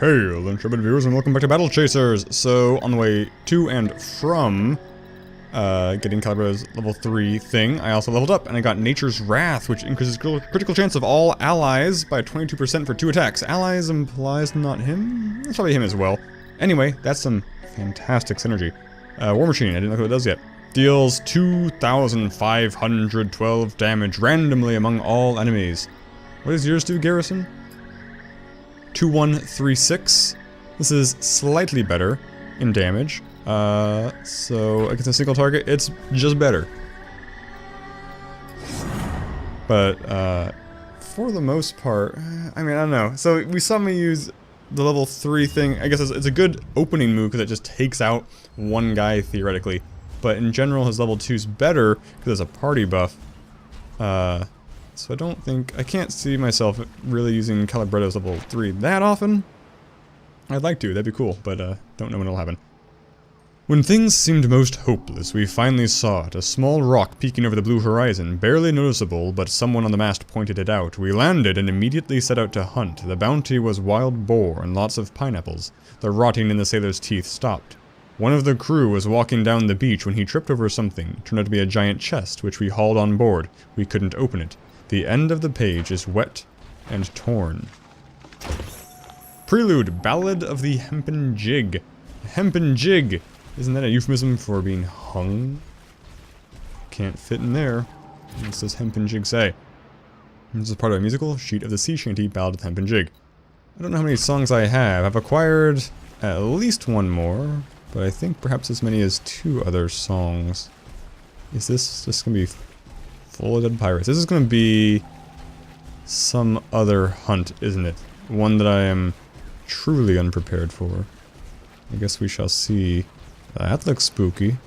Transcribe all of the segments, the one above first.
Hail, intrepid viewers, and welcome back to Battle Chasers! So, on the way to and from getting Calibra's level 3 thing, I also leveled up, and I got Nature's Wrath, which increases critical chance of all allies by 22% for 2 attacks. Allies implies not him? That's probably him as well. Anyway, that's some fantastic synergy. War Machine, I didn't know what it does yet. Deals 2,512 damage randomly among all enemies. What does yours do, Garrison? 2136. This is slightly better in damage. So against a single target, it's just better. But, for the most part, I mean, I don't know. So we saw me use the level 3 thing. I guess it's a good opening move because it just takes out one guy, theoretically. But in general, his level 2's better because it's a party buff. So I don't think, I can't see myself really using Calibretto's level 3 that often. I'd like to, that'd be cool, but don't know when it'll happen. When things seemed most hopeless, we finally saw it, a small rock peeking over the blue horizon, barely noticeable, but someone on the mast pointed it out. We landed and immediately set out to hunt. The bounty was wild boar and lots of pineapples. The rotting in the sailor's teeth stopped. One of the crew was walking down the beach when he tripped over something. It turned out to be a giant chest, which we hauled on board. We couldn't open it. The end of the page is wet and torn. Prelude, Ballad of the Hempen Jig. Hempen Jig! Isn't that a euphemism for being hung? Can't fit in there. What does Hempen Jig say? This is part of a musical, Sheet of the Sea Shanty, Ballad of the Hempen Jig. I don't know how many songs I have. I've acquired at least one more, but I think perhaps as many as 2 other songs. Is this just gonna be full of dead pirates? This is gonna be some other hunt, isn't it? One that I am truly unprepared for. I guess we shall see. That looks spooky.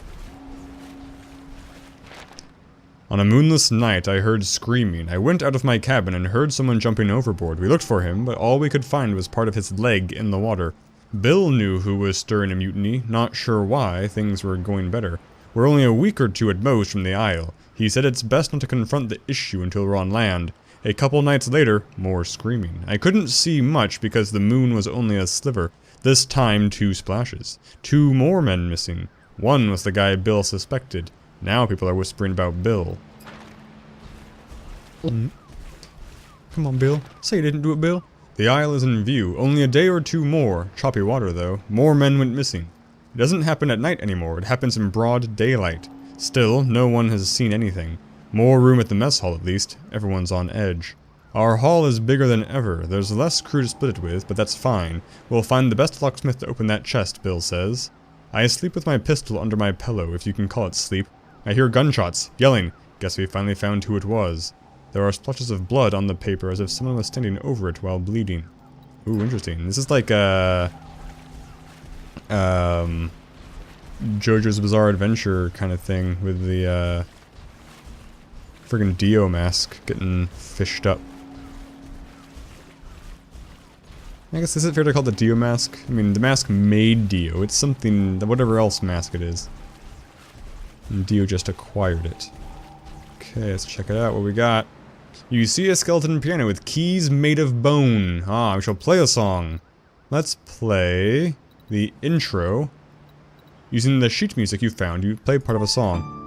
On a moonless night, I heard screaming. I went out of my cabin and heard someone jumping overboard. We looked for him, but all we could find was part of his leg in the water. Bill knew who was stirring a mutiny, not sure why. Things were going better. We're only a week or 2 at most from the Isle. He said it's best not to confront the issue until we're on land. A couple nights later, more screaming. I couldn't see much because the moon was only a sliver. This time, 2 splashes. 2 more men missing. One was the guy Bill suspected. Now people are whispering about Bill. Come on, Bill. Say you didn't do it, Bill. The Isle is in view. Only a day or 2 more. Choppy water, though. More men went missing. It doesn't happen at night anymore. It happens in broad daylight. Still, no one has seen anything. More room at the mess hall, at least. Everyone's on edge. Our hall is bigger than ever. There's less crew to split it with, but that's fine. We'll find the best locksmith to open that chest, Bill says. I sleep with my pistol under my pillow, if you can call it sleep. I hear gunshots, yelling. Guess we finally found who it was. There are splotches of blood on the paper as if someone was standing over it while bleeding. Ooh, interesting. This is like JoJo's Bizarre Adventure kind of thing with the friggin' Dio mask getting fished up. I guess, is it fair to call it the Dio mask? I mean, the mask made Dio. It's something, whatever else mask it is. And Dio just acquired it. Okay, let's check it out. What we got? You see a skeleton piano with keys made of bone. Ah, we shall play a song. Let's play the intro. Using the sheet music you found, you play part of a song.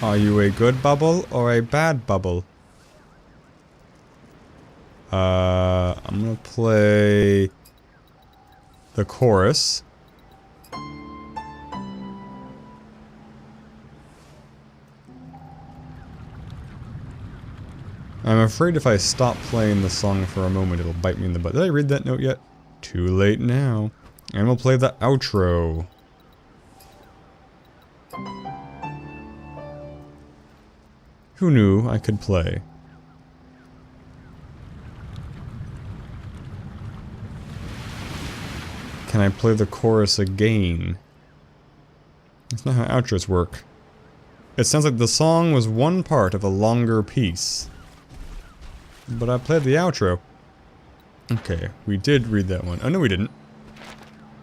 Are you a good bubble or a bad bubble? I'm gonna play the chorus. I'm afraid if I stop playing the song for a moment, it'll bite me in the butt. Did I read that note yet? Too late now. And we'll play the outro. Who knew I could play? Can I play the chorus again? That's not how outros work. It sounds like the song was one part of a longer piece. But I played the outro. Okay, we did read that one. Oh, no we didn't.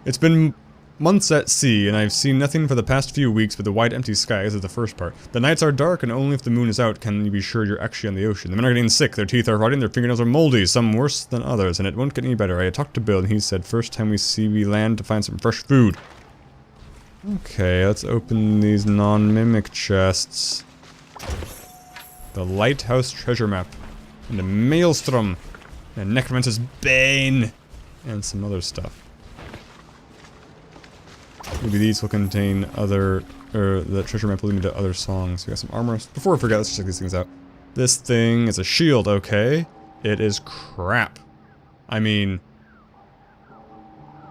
It's been Months at sea, and I've seen nothing for the past few weeks but the wide empty skies is the first part. The nights are dark, and only if the moon is out can you be sure you're actually on the ocean. The men are getting sick, their teeth are rotting, their fingernails are moldy, some worse than others, and it won't get any better. I talked to Bill, and he said first time we land to find some fresh food. Okay, let's open these non-mimic chests. The Lighthouse Treasure Map, and the Maelstrom, and Necromancer's Bane, and some other stuff. Maybe these will contain other, or the treasure map will lead me to other songs. We got some armor. Before I forget, let's just check these things out. This thing is a shield, okay. It is crap. I mean,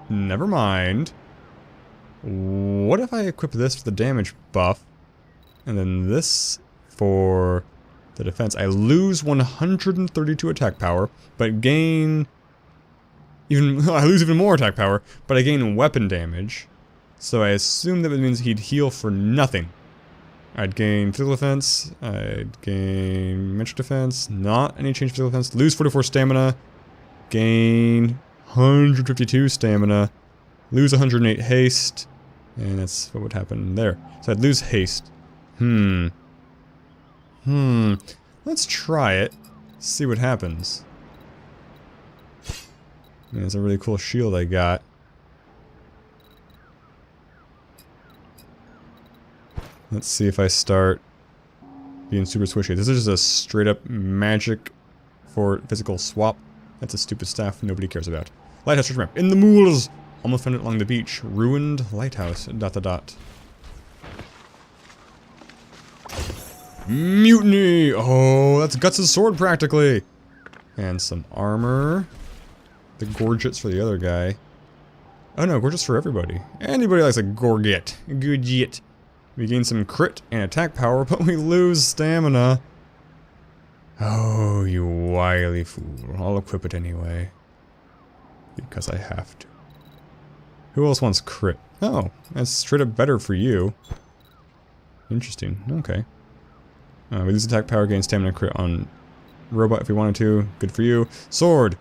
never mind. What if I equip this for the damage buff, and then this for the defense? I lose 132 attack power, but gain I lose even more attack power, but I gain weapon damage. So I assume that means he'd heal for nothing. I'd gain physical defense, I'd gain magic defense, not any change physical defense, lose 44 stamina, gain 152 stamina, lose 108 haste, and that's what would happen there. So I'd lose haste. Let's try it, see what happens. Man, it's a really cool shield I got. Let's see if I start being super squishy. This is just a straight up magic for physical swap. That's a stupid staff nobody cares about. Lighthouse treasure map. In the moors! Almost found it along the beach. Ruined lighthouse. ... Mutiny! Oh, that's Guts' sword practically! And some armor. The gorgets for the other guy. Oh no, gorgets for everybody. Anybody likes a gorget. Gorget. We gain some crit and attack power, but we lose stamina. Oh, you wily fool. I'll equip it anyway. Because I have to. Who else wants crit? Oh, that's straight up better for you. Interesting. Okay. We lose attack power, gain stamina, crit on robot if we wanted to. Good for you. Sword.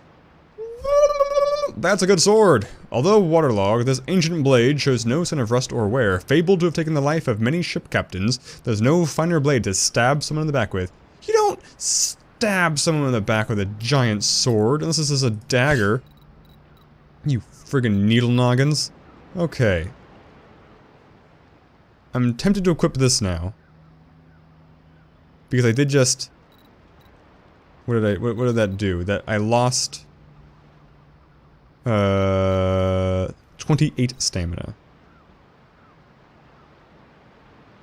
That's a good sword! Although waterlogged, this ancient blade shows no sign of rust or wear. Fabled to have taken the life of many ship captains, there's no finer blade to stab someone in the back with. You don't stab someone in the back with a giant sword, unless this is a dagger. You friggin' needle noggins. Okay. I'm tempted to equip this now. Because I did just... What did that do? That I lost... 28 stamina.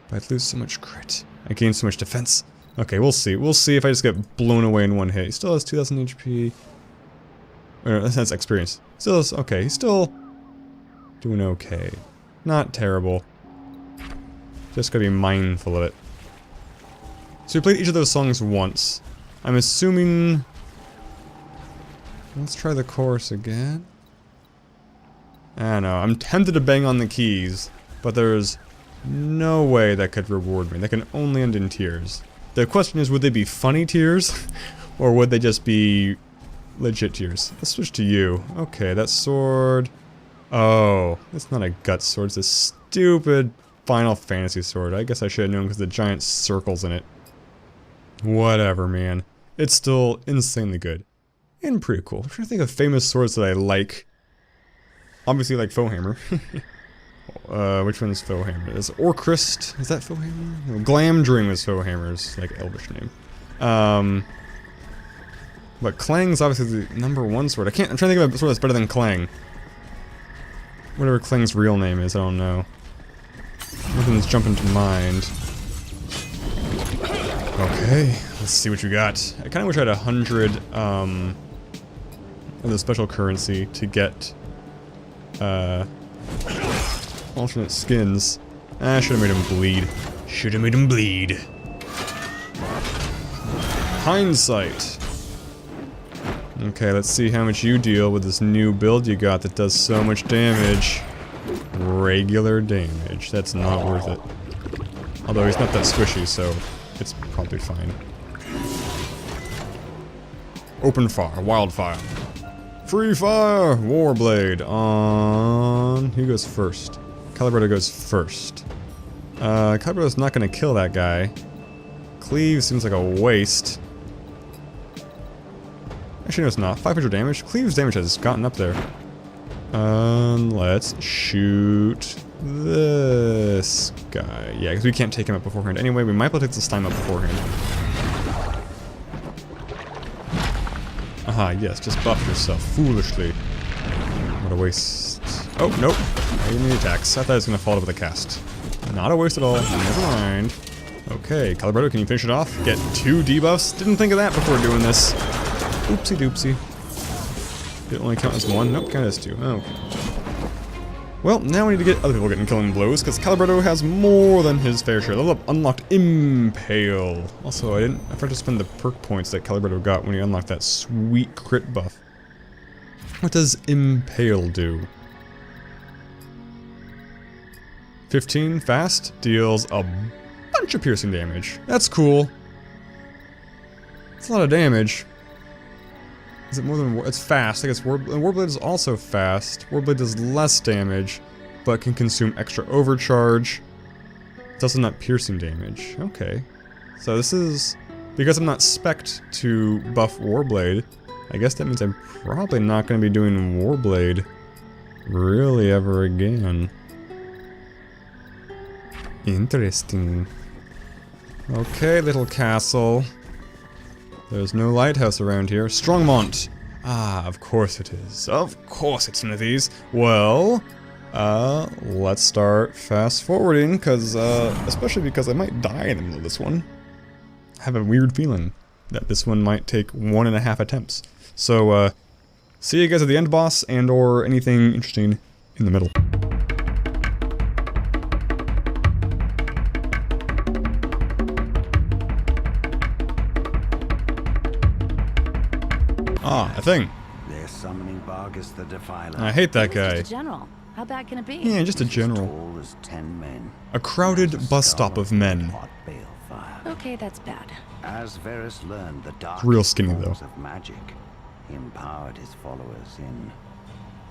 But I'd lose so much crit. I gain so much defense. Okay, we'll see. We'll see if I just get blown away in one hit. He still has 2,000 HP. Or, that's experience. Still is, okay, he's still doing okay. Not terrible. Just gotta be mindful of it. So we played each of those songs once. I'm assuming... Let's try the chorus again. I don't know. I'm tempted to bang on the keys, but there's no way that could reward me. That can only end in tears. The question is, would they be funny tears? Or would they just be legit tears? Let's switch to you. Okay, that sword... Oh, it's not a gut sword. It's a stupid Final Fantasy sword. I guess I should have known because the giant circles in it. Whatever, man. It's still insanely good. And pretty cool. I'm trying to think of famous swords that I like. Obviously, like Foehamner. Which one's Foehamner? Is Orchrist? Is that Foehamner? No, Glamdring is Foehammer's, like, elvish name. But Clang's obviously the #1 sword. I'm trying to think of a sword that's better than Clang. Whatever Clang's real name is, I don't know. Nothing's jumping to mind. Okay, let's see what you got. I kind of wish I had 100, of the special currency to get, alternate skins. I should have made him bleed. Should have made him bleed. Hindsight. Okay, let's see how much you deal with this new build you got that does so much damage. Regular damage. That's not worth it. Although he's not that squishy, so it's probably fine. Open fire. Wildfire. Free fire! Warblade on... Who goes first? Calibretto goes first. Calibretto's not gonna kill that guy. Cleave seems like a waste. Actually, no, it's not. 500 damage. Cleave's damage has gotten up there. Let's shoot this guy. Yeah, because we can't take him up beforehand. Anyway, we might be able to take this time up beforehand. Aha, yes, just buff yourself foolishly. What a waste. Oh, nope. I didn't need attacks. I thought it was going to fall over the cast. Not a waste at all. Never mind. Okay, Calibretto, can you finish it off? Get 2 debuffs? Didn't think of that before doing this. Oopsie doopsie. Did it only count as 1? Nope, count as 2. Okay. Well, now we need to get other people getting killing blows, because Calibretto has more than his fair share. Level up unlocked Impale. Also, I forgot to spend the perk points that Calibretto got when he unlocked that sweet crit buff. What does Impale do? 15 fast, deals a bunch of piercing damage. That's cool. It's a lot of damage. Is it more than... It's fast. I guess Warblade is also fast. Warblade does less damage, but can consume extra overcharge. It's also not piercing damage. Okay. So this is... Because I'm not spec'd to buff Warblade, I guess that means I'm probably not going to be doing Warblade really ever again. Interesting. Okay, little castle. There's no lighthouse around here. Strongmont! Ah, of course it is. Of course it's one of these. Well, let's start fast forwarding, especially because I might die in the middle of this one. I have a weird feeling that this one might take 1.5 attempts. So, see you guys at the end boss and or anything interesting in the middle. Ah, a thing. They're summoning Vargas the Defiler. I hate that guy. Just a general. How bad can it be? Yeah, just a general. Tall as 10 men. A crowded bus stop of men. Hot balefire. Okay, that's bad. As Varus learned the dark Real skinny, forms though. of magic, he empowered his followers in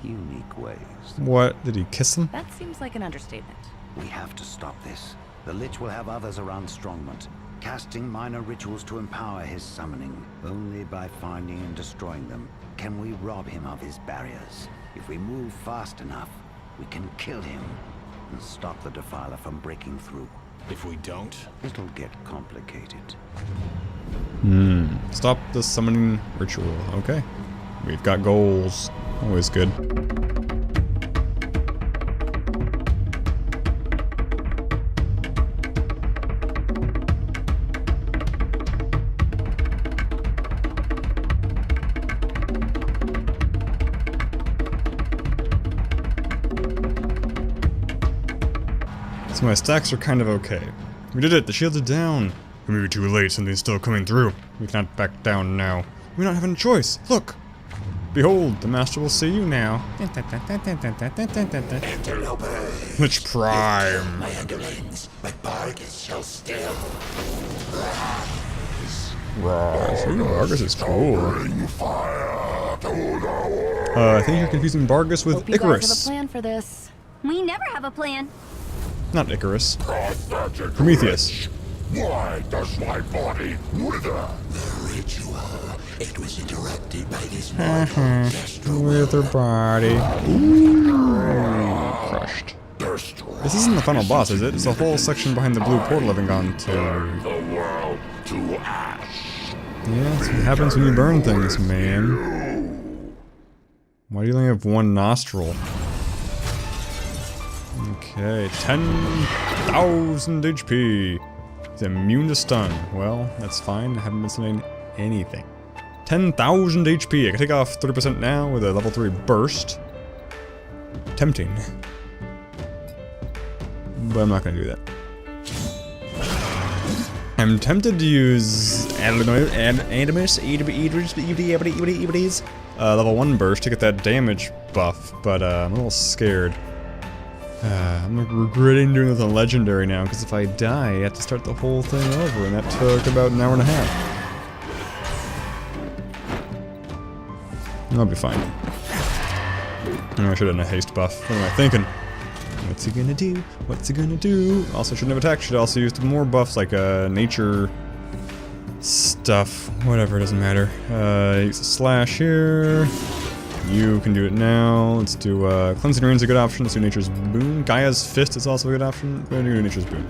unique ways. What? Did he kiss them? That seems like an understatement. We have to stop this. The Lich will have others around Strongmont, casting minor rituals to empower his summoning. Only by finding and destroying them can we rob him of his barriers. If we move fast enough, we can kill him and stop the Defiler from breaking through. If we don't, It'll get complicated. Stop the summoning ritual. Okay. We've got goals. Always good. So my stacks are kind of okay. We did it, the shields are down. We may be too late, something's still coming through. We cannot back down now. We're not having a choice. Look! Behold, the master will see you now. Lich Prime. My underlings, but Vargas shall still. Vargas is cool. Fire to the world. I think you're confusing Vargas with Hope you guys have a Icarus. plan for this. We never have a plan. Not Icarus. Pathetic Prometheus. wretch. Why does my body wither? The ritual. It was interrupted by this mortal With her body. Ooh, crushed. Destroy This isn't the final boss, is it? It's a whole section behind the blue portal I've been gone to. the world to ash. Yeah, that's what happens when you burn things, man. Why do you only have one nostril? Okay, 10,000 HP. He's immune to stun. Well, that's fine. I haven't been stunning anything. 10,000 HP. I can take off 30% now with a level 3 burst. Tempting. But I'm not going to do that. I'm tempted to use level 1 burst to get that damage buff, but I'm a little scared. I'm regretting doing this on Legendary now, because if I die, I have to start the whole thing over, and that took about an hour and a half. I'll be fine. I should have done a haste buff. What am I thinking? What's he gonna do? What's he gonna do? Also shouldn't have attacked. Should also used more buffs like nature stuff. Whatever, doesn't matter. Use a slash here. You can do it now. Let's do Cleansing Rain's a good option. Let's do Nature's Boon. Gaia's Fist is also a good option. We're gonna do Nature's Boon.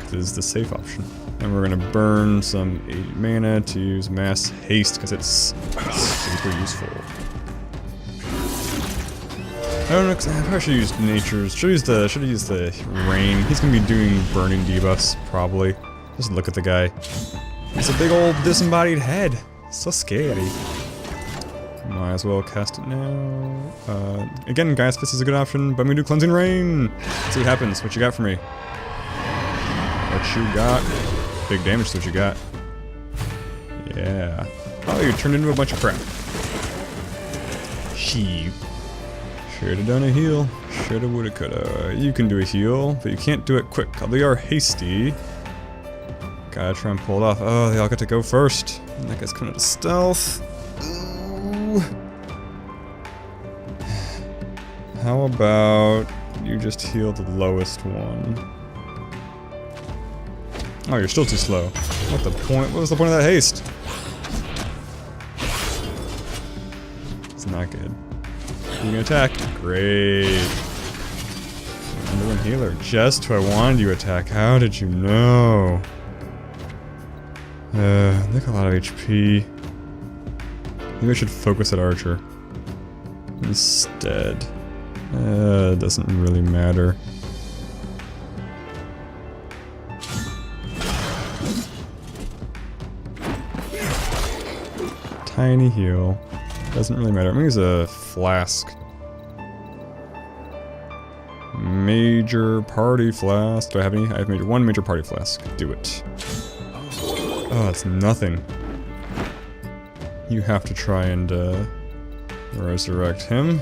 This is the safe option. And we're gonna burn some 8 mana to use Mass Haste because it's super useful. I don't know, cause I probably should use Nature's. Should have used the Rain. He's gonna be doing burning debuffs, probably. Just look at the guy. It's a big old disembodied head. So scary. Might as well cast it now. Again, Gaia's Fist is a good option, but I'm gonna do Cleansing Rain. Let's see what happens. What you got for me? What you got? Big damage is what you got. Yeah. Oh, you turned into a bunch of crap. Sheep. Should've done a heal. Shoulda, woulda, coulda. You can do a heal, but you can't do it quick. They are hasty. Gotta try and pull it off. Oh, they all got to go first. And that guy's coming to stealth. Ooh. How about you just heal the lowest one? Oh, you're still too slow. What the point? What was the point of that haste? It's not good. You can attack. Great. Number 1 healer. Just who I wanted you to attack. How did you know? Look, a lot of HP. Maybe I should focus at Archer instead. It doesn't really matter. Tiny heal. Doesn't really matter. I'm gonna use a flask. Major party flask. Do I have any? I have one major party flask. Do it. Oh, it's nothing. You have to try and resurrect him.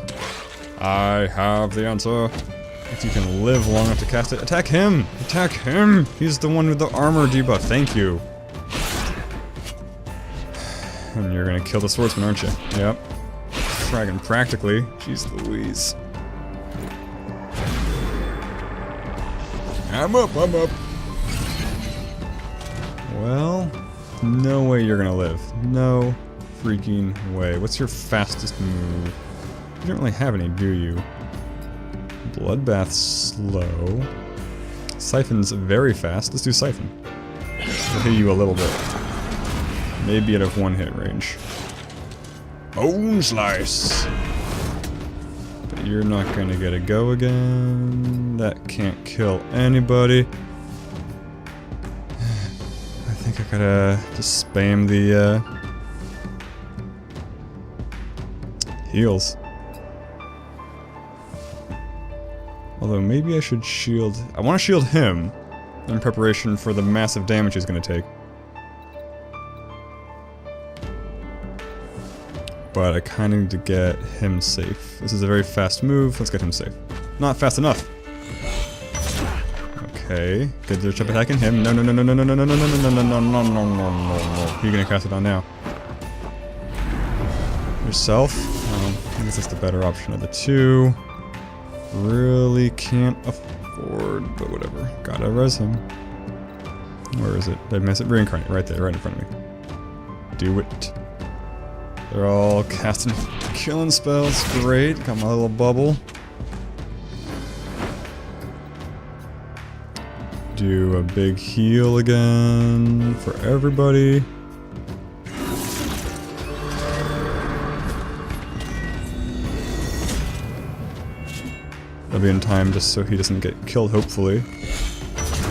I have the answer. If you can live long enough to cast it, attack him! Attack him! He's the one with the armor debuff. Thank you. And you're gonna kill the swordsman, aren't you? Yep. Dragon practically. Jeez Louise. I'm up, I'm up. Well, no way you're gonna live. No freaking way. What's your fastest move? You don't really have any, do you? Bloodbath's slow. Siphon's very fast. Let's do Siphon. I'll hit you a little bit. Maybe out of 1 hit range. Bone Slice! But you're not gonna get a go again. That can't kill anybody. I think I gotta just spam the heals. Although maybe I should shield... I want to shield him in preparation for the massive damage he's gonna take. But I kind of need to get him safe. This is a very fast move. Let's get him safe. Not fast enough. Okay. Good to stop attacking him. No, no, no, no, no, no, no, no, no, no, no, no, no, no, no, no, no. You're gonna cast it on now. Yourself? I guess that's the better option of the two. Really can't afford, but whatever. Gotta res him. Where is it? Did I miss it? Reincarnate. Right there, right in front of me. Do it. They're all casting killing spells. Great. Got my little bubble. Do a big heal again for everybody. That'll be in time just so he doesn't get killed, hopefully.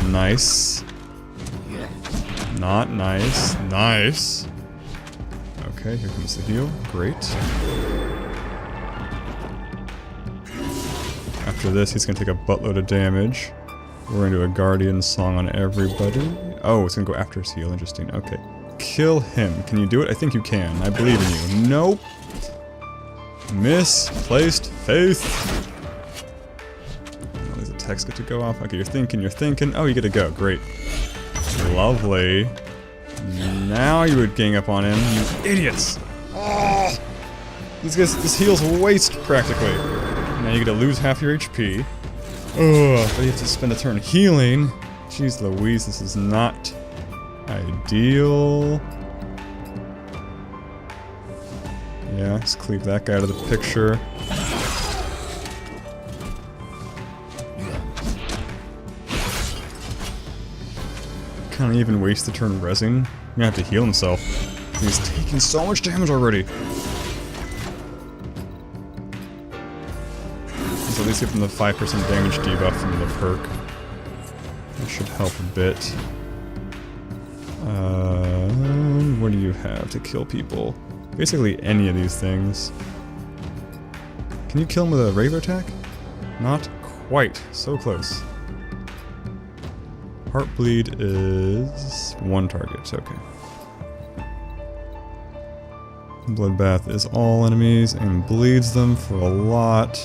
Nice. Not nice. Nice. Okay, here comes the heal. Great. After this, he's gonna take a buttload of damage. We're gonna do a Guardian Song on everybody. Oh, it's gonna go after his heal. Interesting. Okay. Kill him. Can you do it? I think you can. I believe in you. Nope. Misplaced faith. Oh, there's a text get to go off. Okay, you're thinking. Oh, you get to go. Great. Lovely. Now you would gang up on him, you idiots! Oh. This heals waste, practically. Now you get to lose half your HP. Ugh, but you have to spend a turn healing. Jeez Louise, this is not ideal. Yeah, let's cleave that guy out of the picture. Can't even waste the turn rezzing. He's gonna have to heal himself. He's taking so much damage already. Let's at least give him the 5% damage debuff from the perk. That should help a bit. What do you have to kill people? Basically any of these things. Can you kill him with a regular attack? Not quite. So close. Heartbleed is one target. Okay. Bloodbath is all enemies and bleeds them for a lot.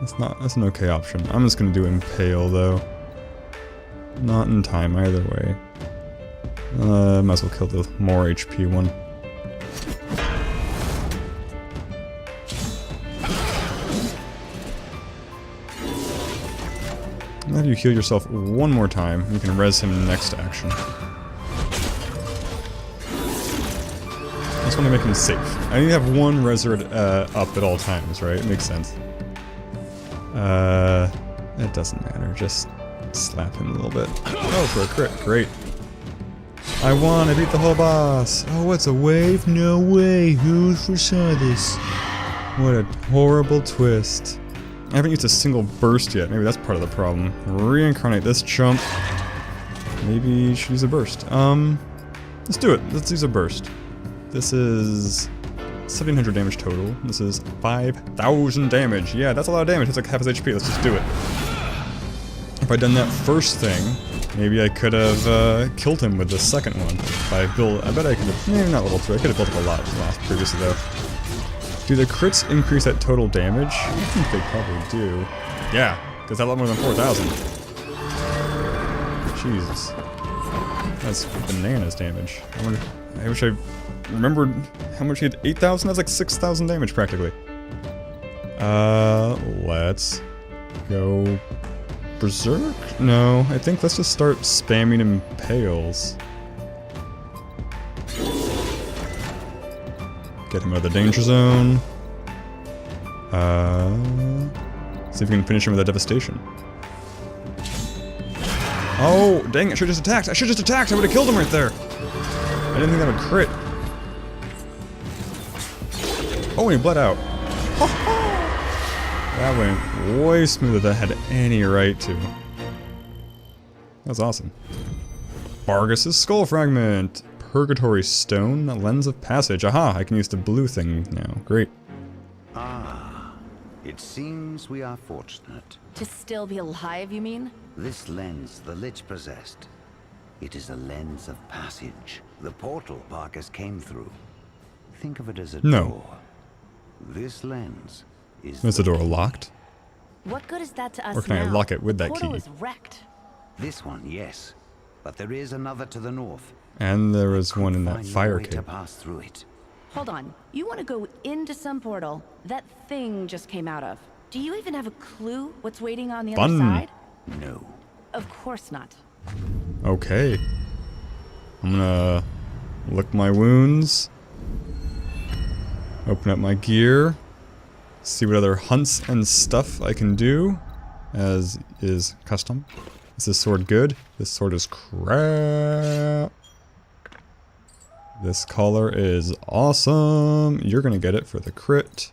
That's an okay option. I'm just gonna do Impale though. Not in time either way. Might as well kill the more HP one. Now if you heal yourself one more time, you can res him next action. I just want to make him safe. I need to have one reser up at all times, right? It makes sense. It doesn't matter, just slap him a little bit. Oh, for a crit, great. I won, I beat the whole boss. Oh, what's a wave? No way, who foresaw this? What a horrible twist. I haven't used a single burst yet, maybe that's part of the problem. Reincarnate this chump. Maybe you should use a burst. Let's do it, let's use a burst. This is 1700 damage total. This is 5000 damage. Yeah, that's a lot of damage. That's like half his HP. Let's just do it. If I'd done that first thing, maybe I could have killed him with the second one. I bet I could have. Maybe not level 2. I could have built up a lot previously though. Do the crits increase that total damage? I think they probably do. Yeah, because that's a lot more than 4000. Jesus. That's bananas damage. I wish I remembered how much he had. 8,000? That's like 6,000 damage practically. Let's go berserk? No, I think let's just start spamming impales. Get him out of the danger zone. See if we can finish him with a devastation. Oh, dang it, I should've just attacked! I should've just attacked! I would've killed him right there! I didn't think that would crit. Oh, and he bled out. That went way smoother than I had any right to. That's awesome. Bargus' skull fragment. Purgatory stone. Lens of passage. Aha, I can use the blue thing now. Great. Ah, it seems we are fortunate. To still be alive, you mean? This lens the Lich possessed. It is a lens of passage. The portal Barkus came through. Think of it as a door. This lens is... Is the door locked? What good is that to us now? Or can I lock it with that Portal key? is wrecked. This one, yes. But there is another to the north. And there was one in that Find fire no way to cave. pass through it. Hold on. You want to go into some portal that thing just came out of. Do you even have a clue what's waiting on the other side? No. Of course not. Okay. I'm gonna lick my wounds. Open up my gear. See what other hunts and stuff I can do. As is custom. Is this sword good? This sword is crap. This collar is awesome. You're gonna get it for the crit.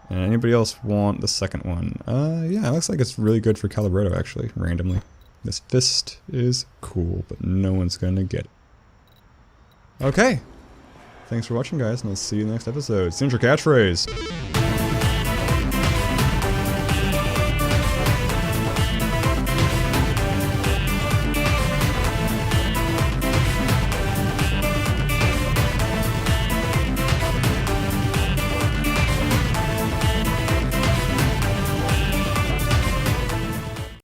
And anybody else want the second one? Yeah, it looks like it's really good for Calibretto actually, randomly. This fist is cool, but no one's gonna get it. Okay. Thanks for watching, guys, and I'll see you in the next episode. Signature catchphrase.